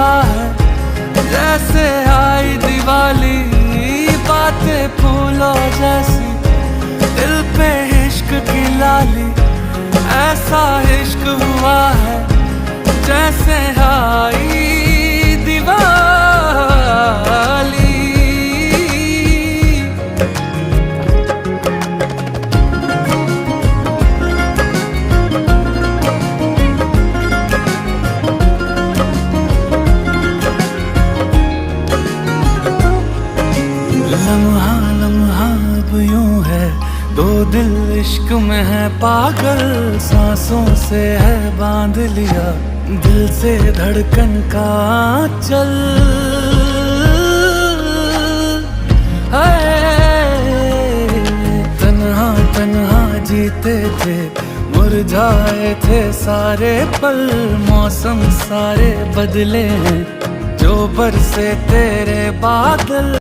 हुआ है, जैसे आई दिवाली, बातें फूलों जैसी, दिल पे इश्क की लाली। ऐसा इश्क हुआ है जैसे आई दिवाली। लम्हा लम्हा अब यूं है, दो दिल इश्क में है पागल, सांसों से है बांध लिया दिल से धड़कन का चल। तन्हा तन्हा जीते थे, मुरझाए थे सारे पल, मौसम सारे बदले हैं जो बरसे तेरे बादल।